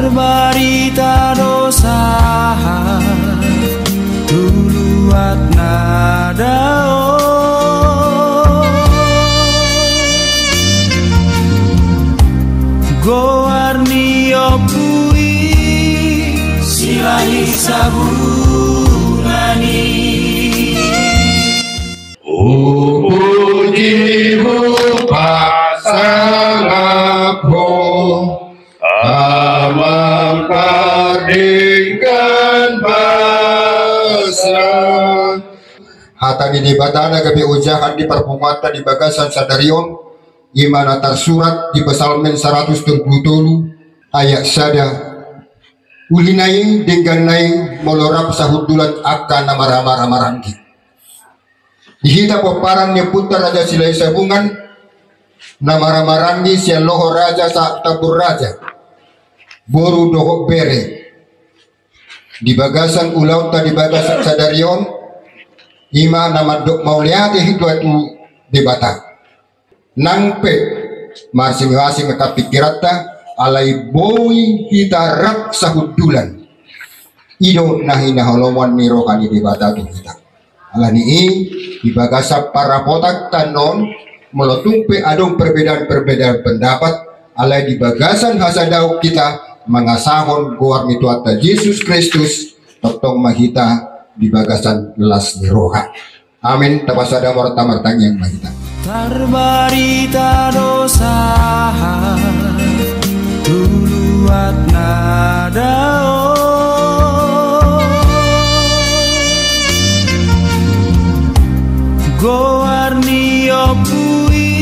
Tarbarita dosa tuluat nadao goarnio pui silahi sabunani pujimu pasangaku amang pardingkan basa hata di batana gabi ujahan di perpumata di bagasan sadarion imana tersurat di Psalmen 177 ayat sada ulinaing dengan naing molorap sahudulan akan namara-mara-maranggi dihita peparangnya putar raja silai sabungan namara-maranggi sia loho raja sa tabur raja boru dohok bere di bagasan ulau ta di bagasan sadarion ima nama dok mauliati itu di batang nangpe masing-masing kapikirata alai boy kita rak sahudulan ido nahina holoman mirokani di batatu kita alani di bagasa para potak tanon meletumpe adong perbedaan-perbedaan pendapat alai di bagasan hasadau kita mengasahon goar mituata Yesus Kristus totong mahita di bagasan las niroha amin tapasada martamar yang mahita Tarbarita dosa tuluat nadao goarnio pui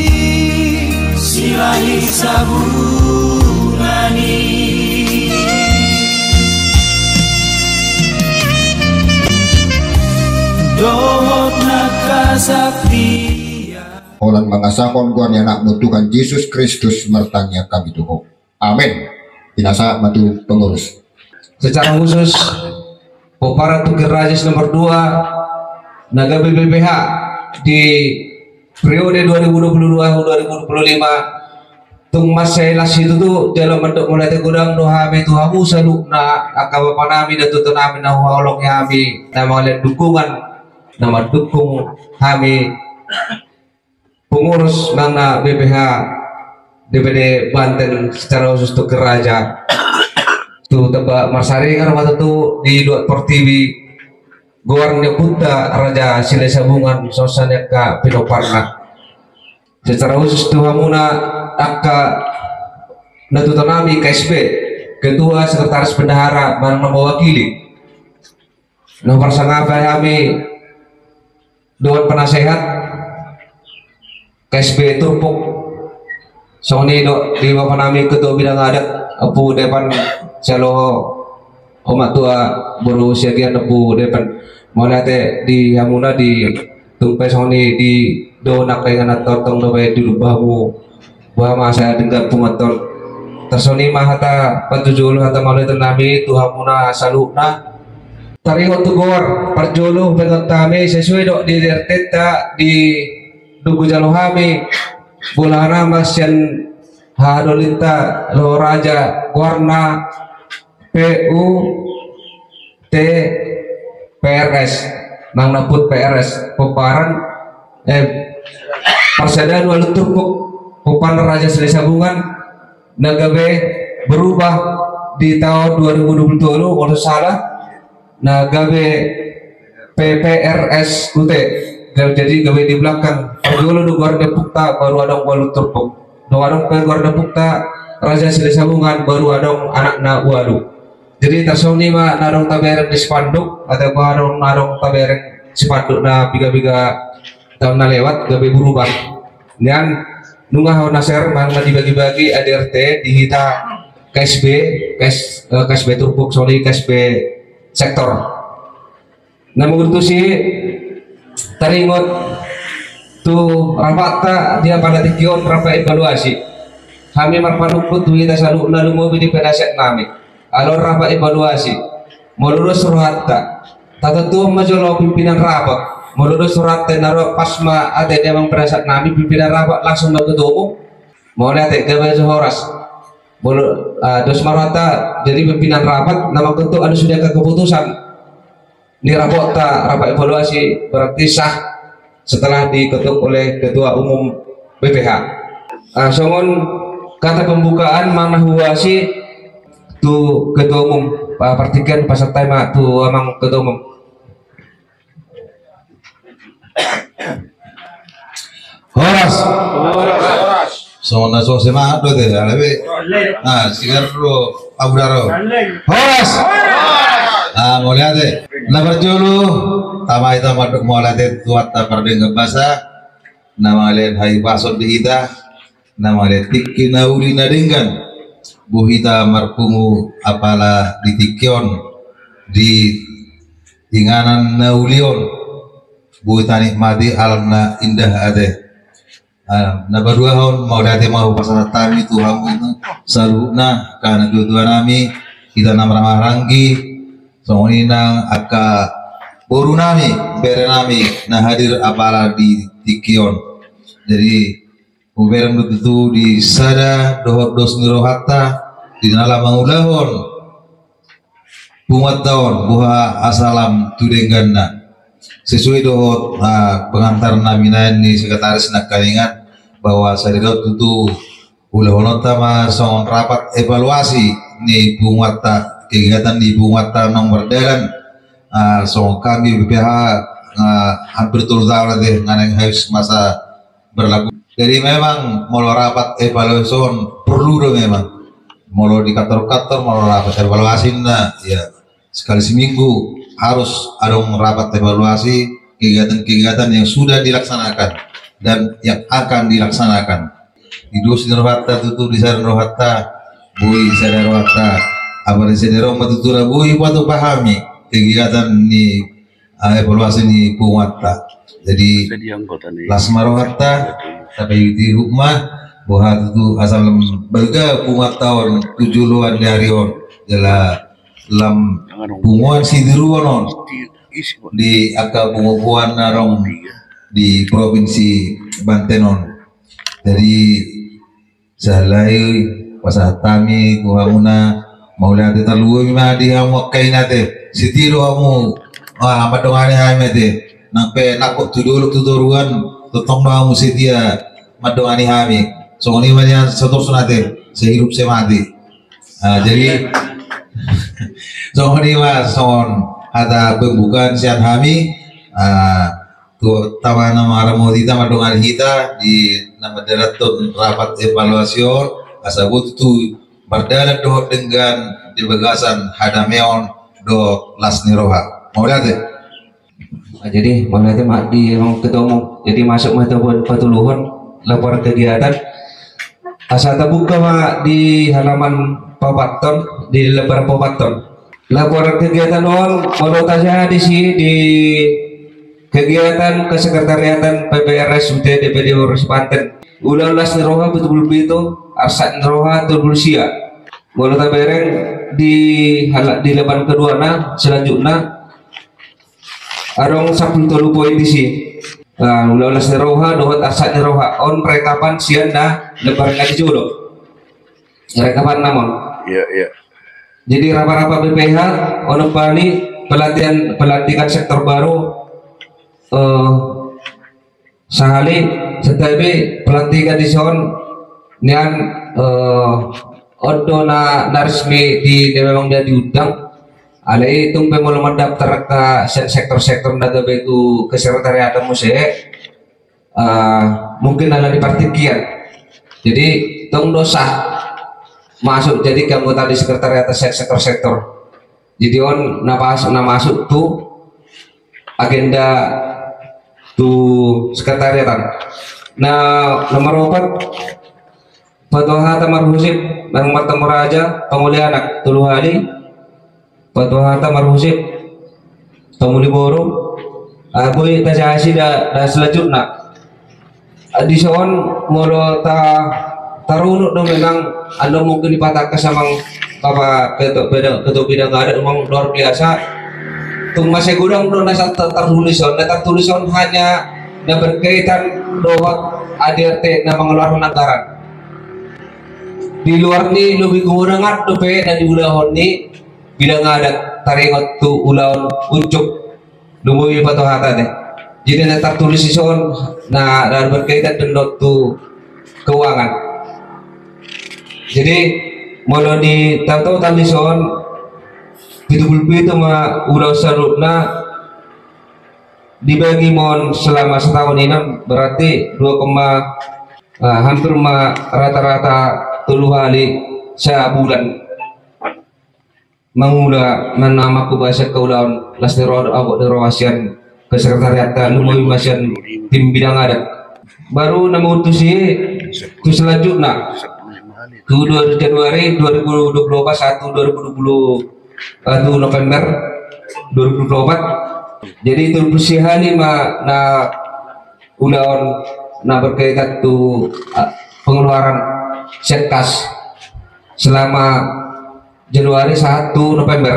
silahi sabunani dohot nakasakti Olan mengasahkan guan anak Tuhan Yesus Kristus mertanya kami Tuhan. Amin. Binasa matu pengurus. Secara khusus Popara Tukir Rajas nomor 2 Naga BBPH di periode 2022-2025 tung maselas itu tuh dalam bentuk mulai tegudang dohami tuhamu salukna akawa panami dan tutunami na huolong yami nama lihat dukungan nama dukung kami pengurus mana BPH DPD Banten secara khusus Tukir Raja tuh tebak Marsari kan waktu itu di Dua TV Goarnya Puta Raja Silai Sabungan Sosannya Kak Pinoparna secara khusus tuh hamuna Aka Natutanami KSB Ketua Sekretaris Bendahara barang mewakili nomor sangat kami Dewan Penasehat KSB Turpuk Sony do di bapak nami ketua bidang adat apu depan selo omak tua baru siagian apu depan mulai di hamuna di tumpai Sony di donak dengan ator tong dopai di bahu bahwa saya dengar pumator tersoni mah hata patujulu hata malu tenami tu hamuna salukna taringot tu gor parjulu pegang kami sesuai dok di RT di Dugu Jalohami Bulana Masyan Hadolita Lo Raja Warna PU T PRS Mangnaput PRS Poparan Persada Walu Turpuk Popan Raja Silai Sabungan Nagabe berubah di tahun 2022 kalau salah Nagabe PPRS UT jadi gawe di belakang dulu do Guarda Pukta baru ada Walu Turpuk do ada Guarda Pukta Raja Silai Sabungan baru ada anakna Walu jadi tasoni mah narong tabereng di spanduk atau narong tabereng spanduk na biga-biga tahun na lewat gawe berubah dan nungah naser mang dibagi-bagi ADRT dihita KSB KSB Turpuk sorry KSB sektor namun itu sih taringot tuh rapata dia pada tikion berapa evaluasi kami marpanukut tuh kita selalu lalu mau di pedaset nami alor rapa evaluasi mau lulus surhatta tata tuh majolo pimpinan rapat mau lulus surat tenaro pasma ada dia memang pedaset nami pimpinan rapat langsung ke umum mau lihat gawe horas Dos Marwata jadi pimpinan rapat, nama ketua ada sudah keputusan di rapat evaluasi berarti sah setelah diketuk oleh ketua umum BPH. Songon kata pembukaan mana huasi tu ketua umum partikan pasal tema tu amang ketua umum. Horas. Songon naso sema do de alabe. Sigar ro abudaro. Horas. Mulia na berjulu tama ita maduk mualate tuat ta pardeng bahasa nama len hai pasod dihita nama len tikki nauli nadenggan buhita marpungu apala ditikyon di inganan naulion buhita nikmati alamna indah ade na berdua hon mualate mau pasal tami tuhamu itu saluna karena dua nami kita namrama ranggi songinang aka boru nami bere nami nah hadir apala di Tikion jadi uberem itu di sada dohot dos nirohata di dalam mangulahon bungat tahun buha asalam tudengganna sesuai dohot pengantar nami ni sekretaris nak kalingat bahwa saya itu ulahon tama songon rapat evaluasi ni bungat kegiatan di Bungata nomor dalan so kami BPH hampir turun tahun deh nganeng harus masa berlaku jadi memang mau rapat evaluasi perlu dong memang mau di kantor-kantor mau rapat evaluasi ya sekali seminggu harus ada rapat evaluasi kegiatan-kegiatan yang sudah dilaksanakan dan yang akan dilaksanakan di Dus Nurhata itu di sana Nurhata Bui Sadar Nurhata apa sedero matutura bui patu pahami kegiatan ni evaluasi ni Bungata jadi lasmarohata tapi di rumah buat itu asal berga Bungata on 7 luar dari on jala lam bunguan sidiruan on di akal bunguan narong di provinsi Banten on jadi salai pasatami kuhamuna Maulah kita luwe mima di hamu kainate sitiru hamu madongane hamete nampe nakok tuduruan totong hamu sitia madongane hami so ini banyak satu sunate sehidup semati jadi so ini mas son ada pembukaan sian hami tu tawa nama ramodita madongane kita di nama deraton rapat evaluasi asabut tu berdalam doh dengan di bagasan hadameon do lasniroha mau lihat deh jadi mau lihat di emang ketemu jadi masuk mata patuluhon lapor kegiatan asal terbuka di halaman Papaton di lebar Papaton lapor kegiatan on monotasnya di sini di kegiatan kesekretariatan PPRS UT DPD Urus Banten ulah lasniroha betul-betul itu arsat niroha betul-betul boleh tabereng di lebar kedua na selanjutnya arong 10 poin di sini ulah seroha dohot asat roha on rekapan sian na lebar ngaji jodoh rekapan namun iya jadi raba-raba BPH on pani pelatihan sektor baru sahali setabi pelatihan di son nian odo na resmi di memang dia diundang alai itu pemula mendaftar ke sektor-sektor daga begitu kesekretariatan musik mungkin ada di partikian jadi tong dosa masuk jadi anggota di sekretariatan sektor-sektor jadi on masuk tuh agenda tuh sekretariatan nah nomor 4 Fatwa Tamar Husib dan Martamu Raja Pemuli Anak Tulu Hali Fatwa Tamar Husib Pemuli Boro Boy Tajasi da selanjutnya di soon moro tarunuk dong memang anda mungkin dipatahkan sama apa ketua bidang ada memang luar biasa tung masih gudang dong nasa tertulisan hanya yang berkaitan doa ADRT dan mengeluarkan anggaran di luar ni lebih kurang tuh pe dan di ulahon ni bidang adat taringot tu ulahon ucuk lumui patuh hata deh. Jadi na tertulis ison na berkaitan dengan tu keuangan. Jadi mau di tahu talison itu mah ulah sarupna dibagi mon selama setahun ini berarti 2, hampir rata-rata 3 kali sebulan mengula menama ku bahasa kaulan lasnero abok derawasian ke sekretariatan lumui masian tim bidang adat baru nama utusi ku selanjutnya ke 2 Januari 2024 1 November 2024 jadi itu persihani na ulaon na berkaitan tu pengeluaran setkas selama Januari 1 November.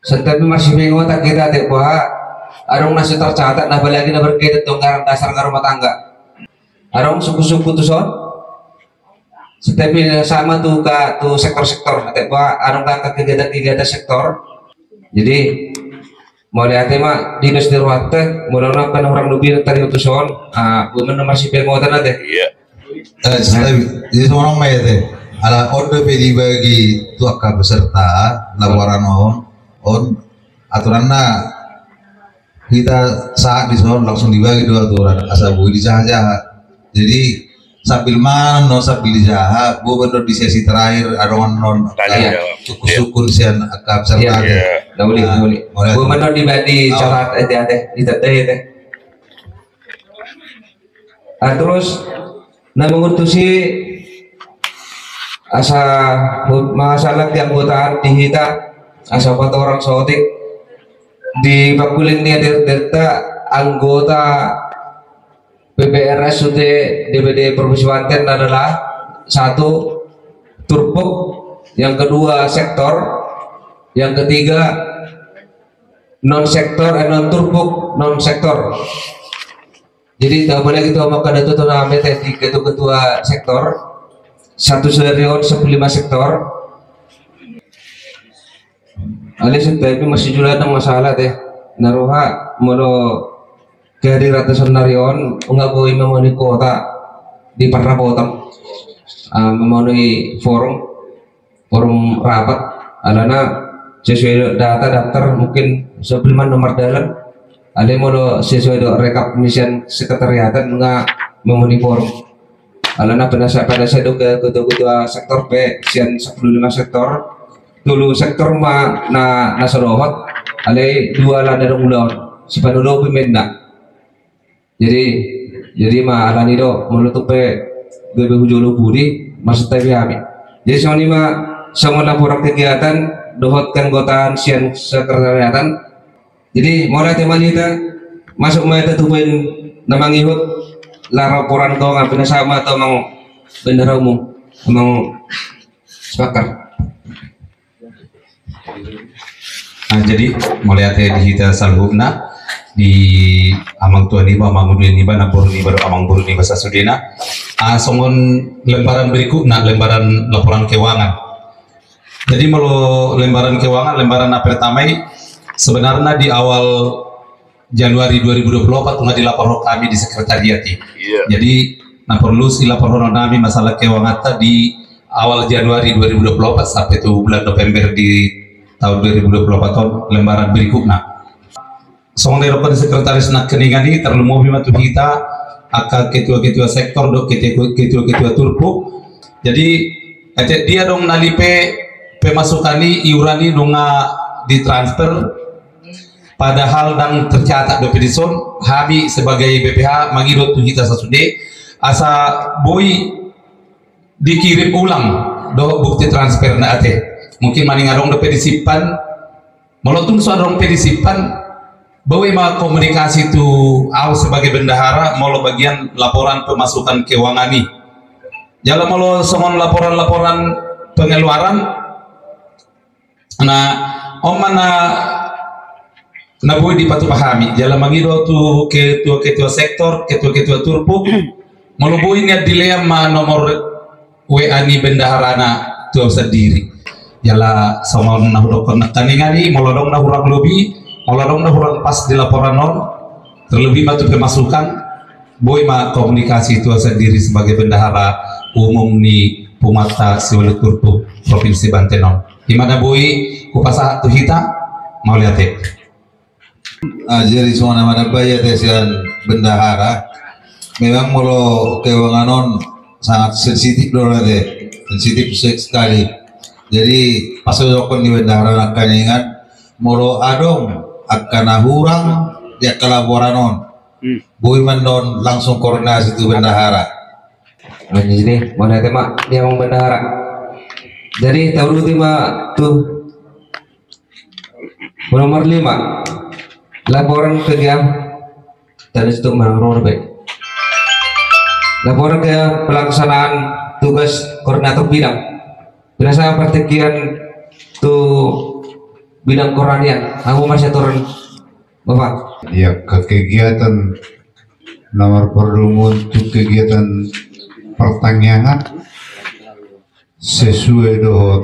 Setiap masih bingung tak kita tak bahwa arong nasi tercatat nah lagi na berkaitan tu anggaran dasar rumah tangga. Arong suku-suku tu son. Setiap sama tu ka tu sektor-sektor tak bahwa arong ka kegiatan-kegiatan sektor. Jadi mau lihat mah dinas dirwate mulai kan orang lebih tadi utusan bukan masih pengotan ada jadi orang mai teh ala order dibagi tuaka peserta laporan on aturanna kita saat di soal langsung dibagi 2 aturan asal bu dijaha jadi sambil sambil dijaha bu bener di sesi terakhir arongan non syukur sian akab serta boleh bu bener dibagi catat di teh terus nah mengutusi asa masalah keanggotaan di kita asa foto orang sotik di pakulin ni delta anggota PPRS UT DPD Provinsi Banten adalah 1 turpuk, yang kedua sektor, yang ketiga non sektor non turpuk non sektor. Jadi tak boleh kita makan itu tuh namanya ketua sektor 1 serion 15 sektor. Alis tapi masih juga ada masalah teh naruha mono dari ratusan narion enggak boleh memenuhi kota di Parrapotam memenuhi forum rapat alana sesuai data daftar mungkin sebelum nomor dalam ada mau sesuai rekap misian sekretariatan enggak memenuhi forum alana pada saya ke ketua sektor P sian 15 sektor dulu sektor na nasarohot ale 2 lada ulang sipanulo pimenda jadi alani do menutupi bebe hujulu budi maksud tapi kami jadi semua laporan kegiatan dohot keanggotaan sian sekretariatan jadi mulai teman kita masuk mereka tuhin namang ihut laporan kau ngapain sama atau mang bendera umum emang sepakat. Nah, jadi melihat digital salhubna di amang tuan iba amang udin iba nabur ni baru amang buru ni bahasa sudena songon lembaran berikutnya lembaran laporan keuangan. Jadi kalau lembaran keuangan lembaran pertama sebenarnya di awal Januari 2024 nggak dilapor kami di sekretariat. Jadi nah perlu silapor kami masalah keuangan di awal Januari 2024 sampai itu bulan November di tahun 2024 tahun lembaran berikutnya. Soal dari sekretaris nak keningan ini terlalu mau bimatu kita akan ketua-ketua sektor dok ketua turpu. Jadi dia dong nalipe pemasukan ini iuran ini dong ditransfer padahal dan tercatat do pedison kami sebagai BPH mangidot kita sasude asa boy dikirim ulang do bukti transfer na ate mungkin maning arong do pedisipan melotong soal pedisipan bahwa ma komunikasi itu sebagai bendahara mau bagian laporan pemasukan keuangan ini jalan mau semua laporan pengeluaran nah mana boleh dipatu pahami jalan mangido tu ketua sektor ketua turpu mau boleh ini dilema nomor WA ni bendaharana tu sendiri. Jala sama nah dokon taningari molodong nah urang lobi, molodong nah urang pas di laporan non, terlebih batu pemasukan boy ma komunikasi itu sendiri sebagai bendahara umum di Pumata Siwalu Turpu Provinsi Banten non. Di mana boy kupasa tu hita mau lihat ya. Jadi semua nama bayar tesian bendahara memang mulu kewanganon sangat sensitif doang deh, sensitif sekali. Jadi pas dokon di bendahara akan ingat mulu adong akan ahurang dia kelaboranon boy mandon langsung koordinasi itu bendahara. Jadi mana tema dia mau bendahara. Jadi tahun lima tuh nomor 5 laporan kerja dan itu menurut baik. Laporan ke pelaksanaan tugas koordinator bidang. Biasa pertikian tuh bidang koranian. Aku masih turun Bapak. Ya kegiatan nomor perlu untuk kegiatan pertanian sesuai dengan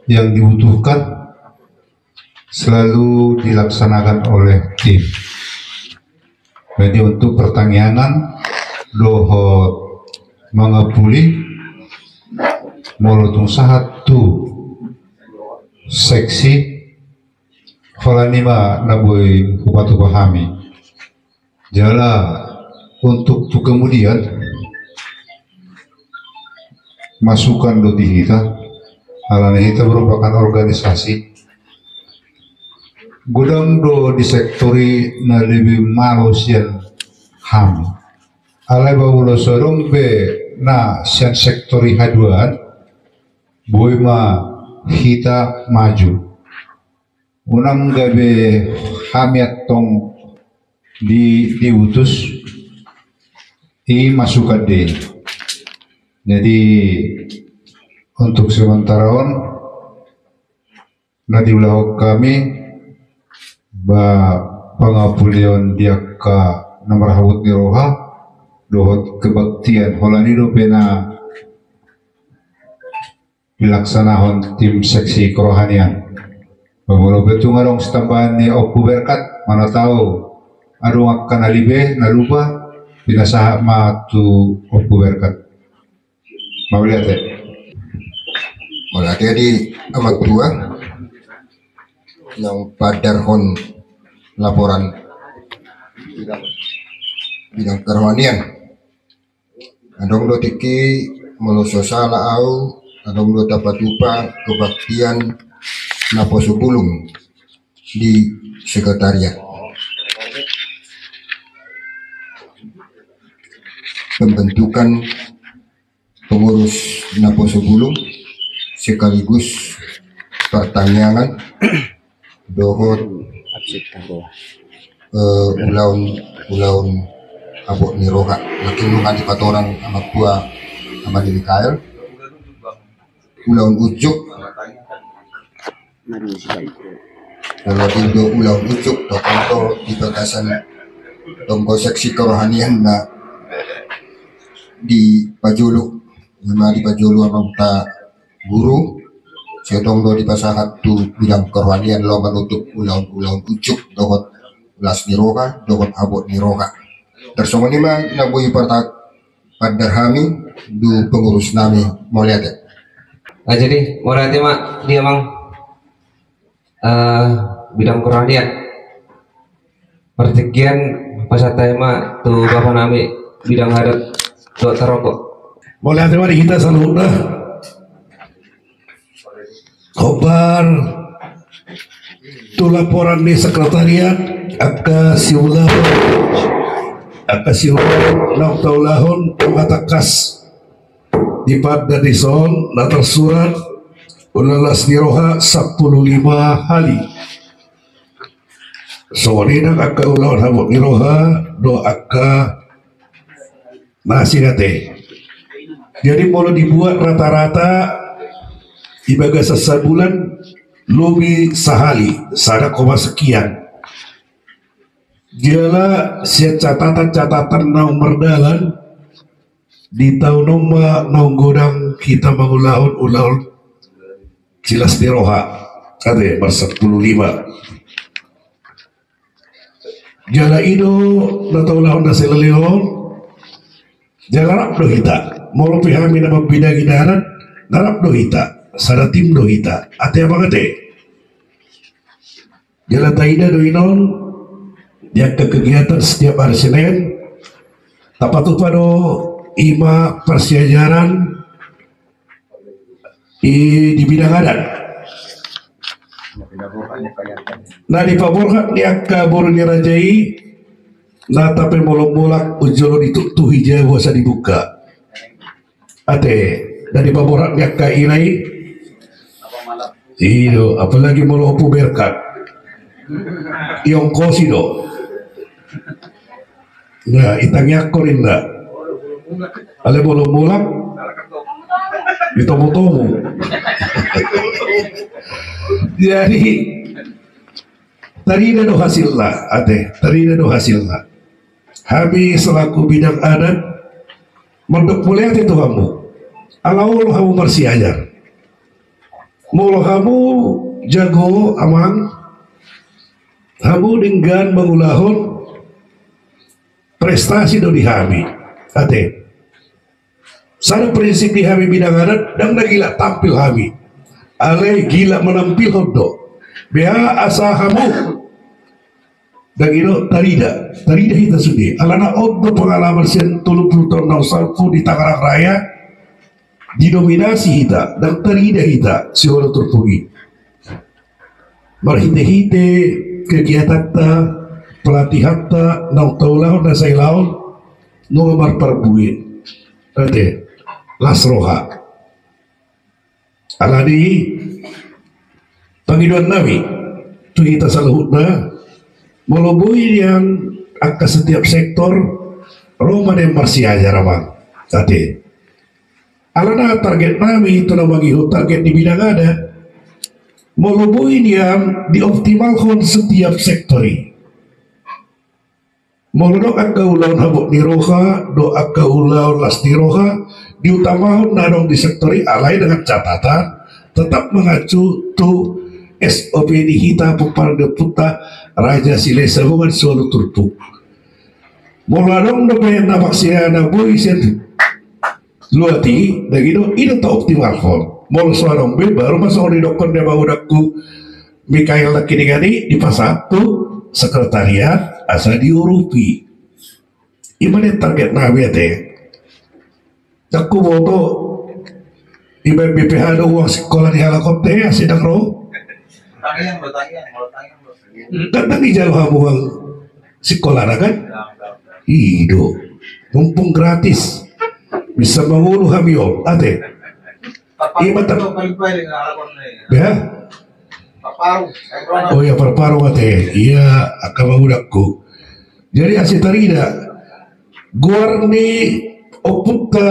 yang dibutuhkan selalu dilaksanakan oleh tim. Jadi untuk pertanian dohot mengepuli molotung satu seksi falanima naboy hubatu pahami jala untuk tu kemudian masukan do di kita alana kita merupakan organisasi gudang do di sektori na lebih malusian ham alai bawulo sorong be na sian sektori haduan boy ma kita maju unang gabe hamiat tong diutus i masukan deh. Jadi untuk sementara on nadi ulah kami ba pangapulion dia ka nomor hawut ni roha dohot kebaktian holani do pena dilaksanahon tim seksi kerohanian. Bawa betul ngarong setambahan ni oku berkat mana tahu arung akan alibe naluba binasa matu oku berkat. Mau lihat ya? Mau lihat ya di amat tua yang padarhon laporan bidang kerohanian. Adong do tiki melososala au adong do dapat lupa kebaktian Naposo Bulung di sekretariat. Pembentukan pengurus Naposo Bulung sekaligus pertanyaan dohot ulaun abok niroha makin lungan di patoran amat tua amat di Mikael ulaun ujuk kalau itu ulaun ujuk tokoh di batasan tonggo seksi kerohanian na di Pajulu lima di Pajulu amang guru setonggo di pasahat tu bidang kerohanian lo menutup ulaun ujuk dohot ulas niroha dohot abot niroha tersongo lima nabui partak padarhami du pengurus nami mau lihat ya. Jadi mau lihat mak dia mang bidang kerohanian pertikian pasatay ma tu bapak nami bidang adat tu taroko. Mau lihat di kita selalu khobar tu laporan di sekretariat aka siulah nak taulahon mengatakas di pada dison natar surat ulalas niroha 15 hari soalnya aka ulahon habuk niroha do aka masih nate jadi mau dibuat rata-rata ibaga sebulan lebih sehali 1, sekian dialah catatan-catatan nomor dalan di tahun nomor nonggodang kita mengulahun Silas Diroha ada masa 15 jala ido na taulahon na sila leon jala rap do hita molo pihami na magbida ginaran narap do hita sada tim do hita ate abang ate jala taida do inon dia ke kegiatan setiap hari Senin tapatu pado ima persiajaran di bidang adat. Nah di paborhat ni akka boru ni rajai na tapi molok-molak ujolo dituk hija wasa dibuka ate dari paborhat ni akka irai iyo apalagi molo opu berkat iong kosi do nah itangnya korinda ale molok-molak ditomo-tomo jadi tadi do hasilnya ate tadi do hasilnya habis selaku bidang adat mendok mulia itu kamu alawul kamu bersih ajar mulu kamu jago amang kamu dengan mengulahun prestasi do dihami ate sana prinsip dihami bidang adat dan gila tampil hami ale gila menampil hodo bea asa hamu dan itu tarida kita sudi alana odo pengalaman sen 30 tahun nausalku di Tangerang Raya didominasi kita dan tarida kita siwala terpugi marhite-hite kegiatan ta pelatihan ta nau taulahon na saylaon nungamar parbuin ate lasroha alani pangiduan nami tu kita salahutna melobui yang angka setiap sektor Roma yang bersih aja ramang tadi alana target nami itu namanya target di bidang ada melobui yang dioptimalkan setiap sektori molodok angka ulaun habuk niroha do angka ulaun las niroha diutamakan nadong di sektori alai dengan catatan tetap mengacu tu SOP di hita peparda puta Raja Silesa bukan suatu turpuk molodok do pengen namak siana boy sen luati dagido itu tak optimal kon mol suarong be baru masuk di dokon dia bawudakku Mikael laki di pasar tu sekretariat asa diurupi imane target nabi teh aku boto iba BPH do uang sekolah di halakot teh sedang ro kan di jauh hamuang sekolah kan ido mumpung gratis bisa mengulu hamio ate ima tak ya oh ya perparu ate iya akan mengudakku jadi asyik tarida Guarni Oputa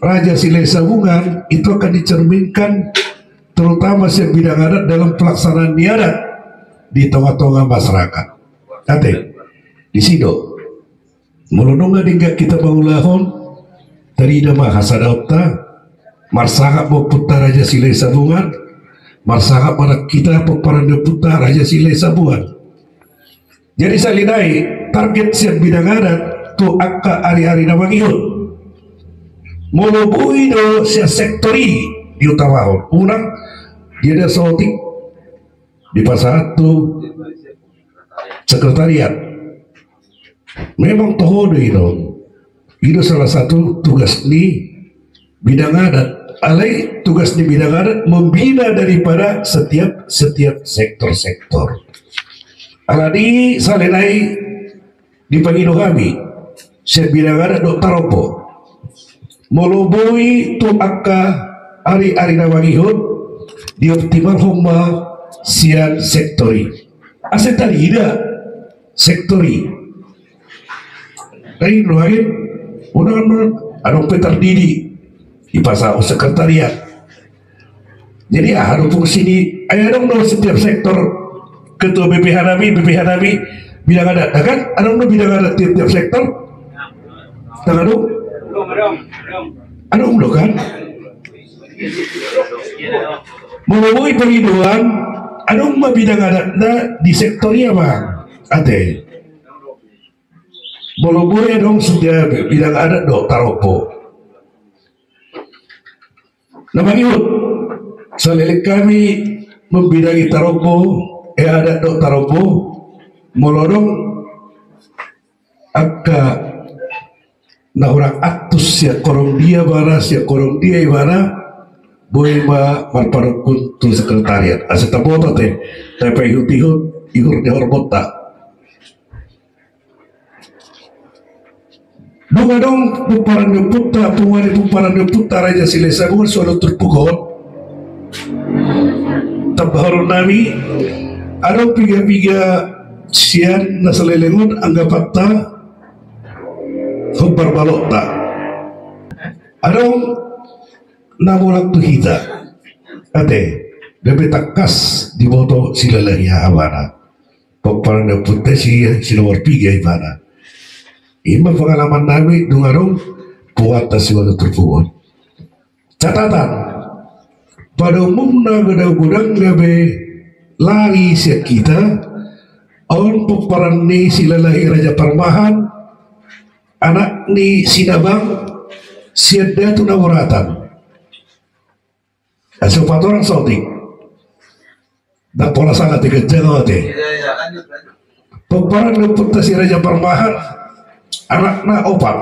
Raja Silesa Bungan itu akan dicerminkan terutama setiap bidang adat dalam pelaksanaan adat di tengah-tengah masyarakat ate di sido melununga hingga kita mengulahon tarida mah hasadauta marsahap Oputa Raja Silesa Bungan marsahap pada kita peparanda puta Raja Silesa Bungan jadi salinai target siap bidang adat tu angka hari-hari namangihun molobui do siap sektori diutamakan unang dia ada sotik di pasar tu sekretariat memang tohodo itu salah satu tugas di bidang adat alai tugas di bidang adat membina daripada setiap sektor-sektor aladi salenai di pagino kami siap bidang adat do taropo moloboi tu angka ari-ari nawangihun dioptimal homba sian sektori asetari ida sektori lain lain unang anong petardidi di pasar sekretariat jadi harus fungsi di ayah dong setiap sektor ketua BPH Nabi bidang adat kan ada bidang adat tiap sektor tengah dong Anong lo kan? Melalui penghidupan, anong mabidang adat na di sektornya bang? Ate, melalui anong sudah bidang adat do taropo. Namang iut, salilik kami membidangi taropo, adat do taropo, melorong akka na orang atus ya korong dia bara sia korong dia ibara boleh marparukun tu sekretariat asa taboto teh tapi ihut ihur di horbota dong pumparan de puta pungani pumparan de puta raja silesa bukan soal terpukul tabahor nami ada piga-piga sian nasalelengon anggap ta Hubar balok tak adong namulak tu hita ate bebe takas di boto silalahi hawana pokparan de putih si nomor 3 ibana ima pengalaman nabi dungarong puat si waktu terpuan catatan pada umumnya gudang-gudang bebe lari siap kita on pokparan ni silalahi raja parmahan anak ni sinabang siada tu nawaratan asal 4 orang salting dan pola sangat dikejar te peperan luput si raja parmahan anakna opat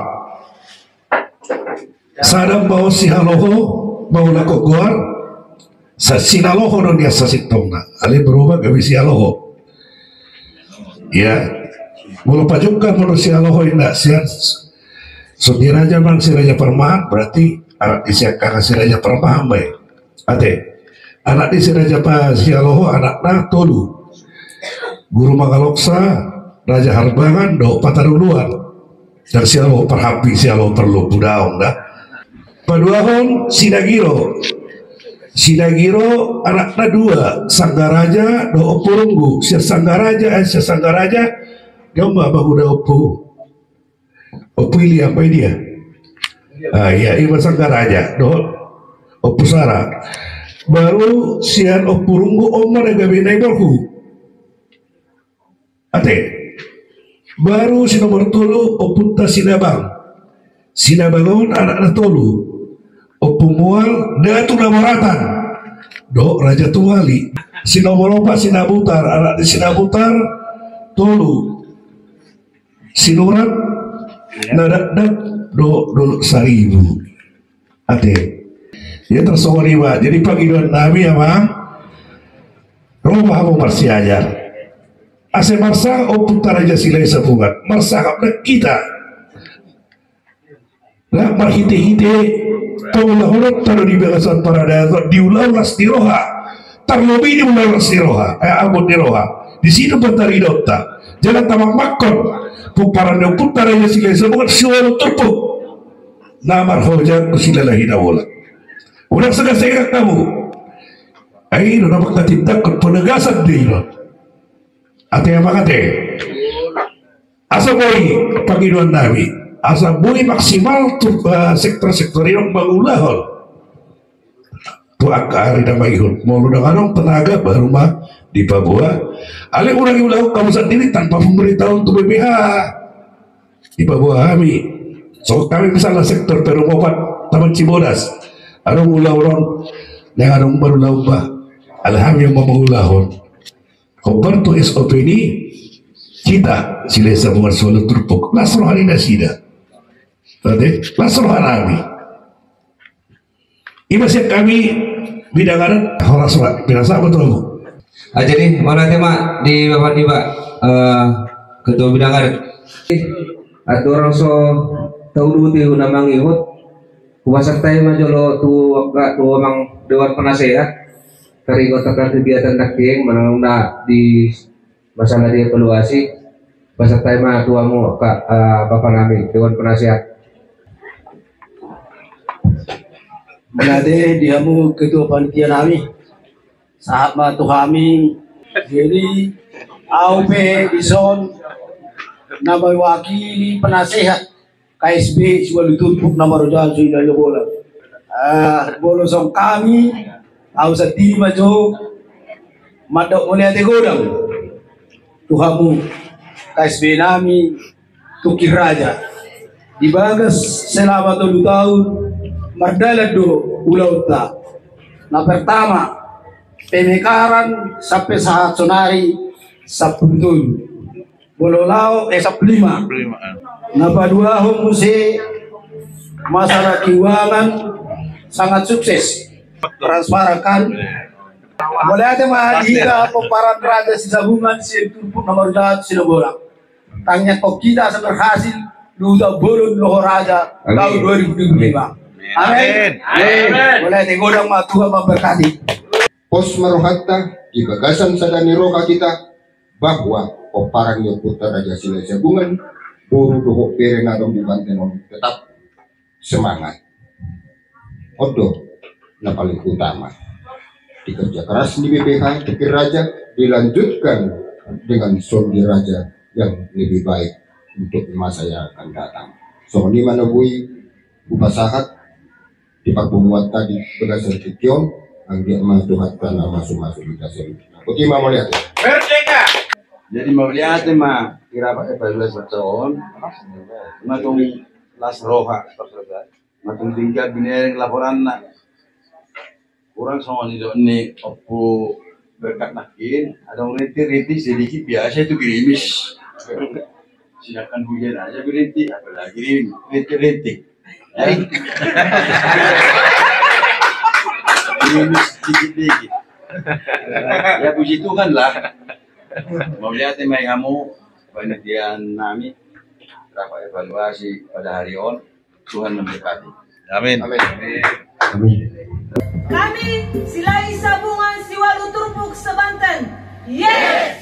sadam bawa si haloho bawa lako guar sa sinaloho no dia sasitongna ali berubah gabi si haloho ya mulu pajukan manusia loho indah sian so di raja bang si raja permahan berarti anak di siakang si raja permahan baik ate anak di si raja si loho anakna tolu guru magaloksa raja harbangan do pataruluan dan si loho perhapi si loho perlu budaong dah paduahon Sinagiro anakna 2 sanggaraja do opurunggu si sanggaraja Gamba bahuda opo ili apa dia? Ya iba sanggaraja do opo sara baru sian opurunggu omar gabi naiborku ate baru si nomor 3 opunta sinabangon anak tolu opumual datu namoratan do raja tuwali si nomor 4 sinabutar anak di sinabutar tolu sinurat nadak do 1000 ate ya tersongori wa jadi panggilan nabi ya bang rumah mau marsi ajar ase marsa o putar aja silai sabungan marsa kapna kita lah marhite-hite paulah-ulah taruh di bagasan para dayat diulau lastiroha tarlobi di ulau lastiroha abun diroha di sini bantari dotta jangan tamak makon pumparan yang putar aja silai sabungan siwalo terpuk namar hojan kusilalahi dawala udah segak-segak kamu ayo nampak tatindakkan penegasan dia ate apa kate asa boy panggilan nabi asa boy maksimal tuh sektor-sektor yang mengulahol tuh akar dan maihun mau udang tenaga baru mah di Papua ale urang ulah kamu sendiri tanpa memberitahu untuk BPH di Papua kami so kami misalnya sektor perumahan Taman Cibodas ada ulah-ulah yang ada baru laubah alhamdulillah mau mengulahon kompar tu SOP ini kita sila sambungan soal turpuk lasroh hari nasida berarti lasroh hari iba siap kami bidangan horas pak binasa betul jadi mana tema di bapak tiba ketua bidangan atau orang so tahu dulu tu namang ihut kuasa tay majolo tu amang dewan penasehat kari kotakan kegiatan takting menang di masalah dia evaluasi peserta mah tuamu bapak kami dewan penasihat Menade diamu ketua panitia kami sahabat kami jadi AUP Dison na may wakili penasehat KSB Siwalu Turpuk nama Rojal sudah bola. Bolo song kami, awsa tiri majo, madok mulai tegodang. Tuhamu KSB nami Tukir Raja. Dibagas selama 7 tahun, mardalat do ulauta. Nah pertama, pemekaran sampai saat sonari saputun. Bololau 15. Napa dua homuse masalah keuangan sangat sukses transparan. Boleh ada mah hingga pemparan raja sisabungan si Turpuk nomor 1 Silobolang. Tanya kok kita berhasil luda bolon loh raja tahun 2025. Amin. Boleh tegodang mah Tuhan memberkati. Pos marohatta di bagasan sadani roka kita bahwa pemparan yang putra Raja Silesabungan buru dohok pere nadong di Bantenon tetap semangat. Odo na paling utama dikerja keras di BPH Tukir Raja dilanjutkan dengan sonde raja yang lebih baik untuk masa yang akan datang. So ni manabui upasahat di pertemuan tadi berdasar kikion ang dia masuhatkan masuk-masuk di dasar. Oke mau lihat. Merdeka. Jadi mau lihat mah kira pakai baju beton, matung las roha, matung tinggal bini laporan nak kurang sama ni opo berkat nakin, ada rintik sedikit biasa itu gerimis, silakan hujan aja berintik, apalagi rintik, gerimis sedikit, ya puji Tuhan lah. Mau lihat mai kamu penelitian nami berapa evaluasi pada hari on Tuhan memberkati. Amin. Amin. Amin. Kami Silai Sabungan Siwalu Turpuk Sebanten. Yes.